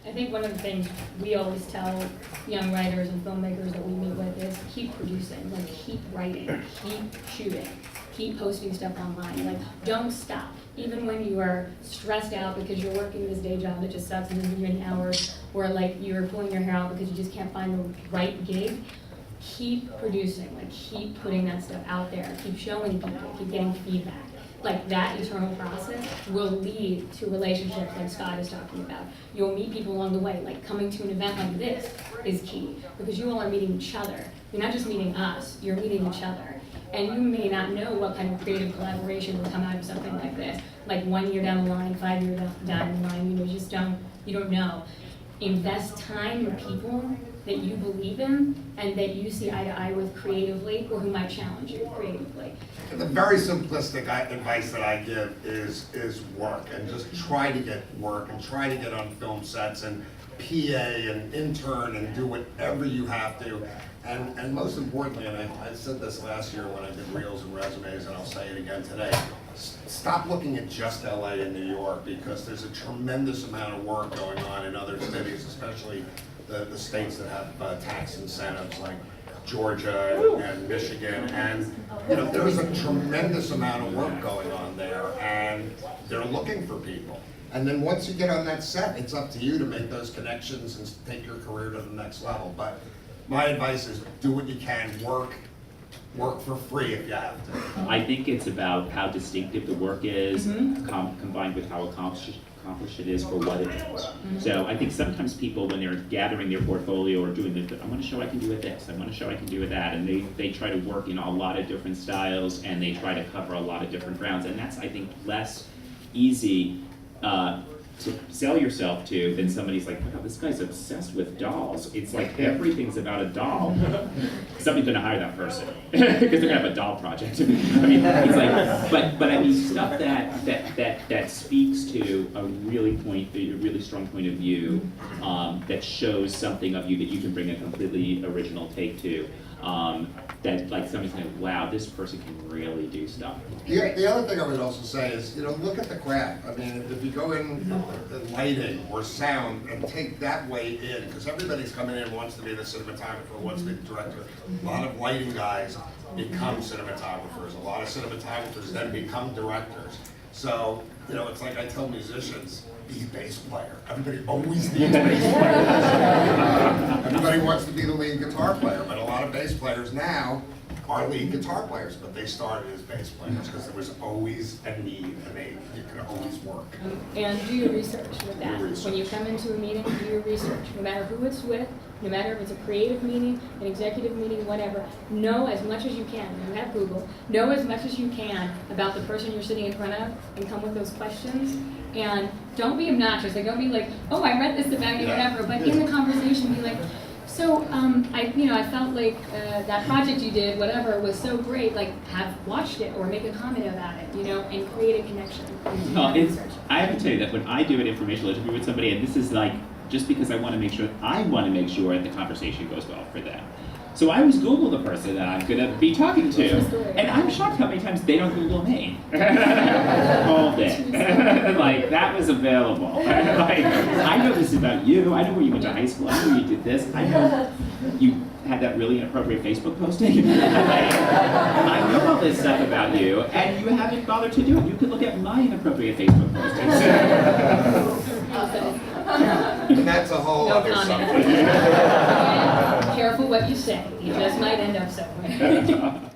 I think one of the things we always tell young writers and filmmakers that we meet with is keep producing, like keep writing, keep shooting, keep posting stuff online, like don't stop. Even when you are stressed out because you're working this day job that just sucks and doesn't give you any hours, or like you're pulling your hair out because you just can't find the right gig, keep producing, like keep putting that stuff out there, keep showing people, keep getting feedback. Like that internal process will lead to relationships like Scott is talking about. You'll meet people along the way, like coming to an event like this is key because you all are meeting each other. You're not just meeting us, you're meeting each other. And you may not know what kind of creative collaboration will come out of something like this. Like 1 year down the line, 5 years down the line, you don't know. Invest time in people that you believe in and that you see eye to eye with creatively or who might challenge you creatively. The very simplistic advice that I give is work, and just try to get work and try to get on film sets and PA and intern and do whatever you have to. And most importantly, and I said this last year when I did reels and resumes, and I'll say it again today, stop looking at just LA and New York, because there's a tremendous amount of work going on in other cities, especially the states that have tax incentives like Georgia and Michigan, and there's a tremendous amount of work going on there, and they're looking for people. And then once you get on that set, it's up to you to make those connections and take your career to the next level. But my advice is do what you can, work for free if you have to. I think it's about how distinctive the work is, combined with how accomplished it is for what it is. So I think sometimes people, when they're gathering their portfolio or doing the, I want to show I can do with this, I want to show I can do with that, and they try to work in a lot of different styles, and they try to cover a lot of different grounds, and that's, I think, less easy to sell yourself to than somebody's like, wow, this guy's obsessed with dolls. It's like everything's about a doll. Somebody's gonna hire that person because they're gonna have a doll project. I mean, it's like, but I mean, stuff that speaks to a really strong point of view, that shows something of you that you can bring a completely original take to. That like somebody's going, wow, this person can really do stuff. The other thing I would also say is, look at the craft. I mean, if you go in lighting or sound and take that way in, because everybody's coming in wants to be the cinematographer, wants to be the director. A lot of lighting guys become cinematographers. A lot of cinematographers then become directors. So, it's like I tell musicians, be a bass player. Everybody always needs a bass player. Everybody wants to be the lead guitar player, but a lot of bass players now are lead guitar players, but they started as bass players because there was always a need, and you could always work. And do your research with that. When you come into a meeting, do your research. No matter who it's with, no matter if it's a creative meeting, an executive meeting, whatever, know as much as you can. You have Google. Know as much as you can about the person you're sitting in front of and come with those questions. And don't be obnoxious. Like, don't be like, oh, I read this about you, whatever. But in the conversation, be like, so I felt like that project you did, whatever, was so great. Like, have watched it or make a comment about it, and create a connection. I have to tell you that when I do an informational interview with somebody, and this is like just because I want to make sure the conversation goes well for them. So I always Google the person that I'm going to be talking to, and I'm shocked how many times they don't Google me. All day. Like, that was available. Like, I know this about you. I know where you went to high school. I know you did this. I know you had that really inappropriate Facebook posting. Like, I know all this stuff about you, and you haven't bothered to do it. You could look at my inappropriate Facebook postings. And that's a whole other subject. Careful what you say. You just might end up somewhere.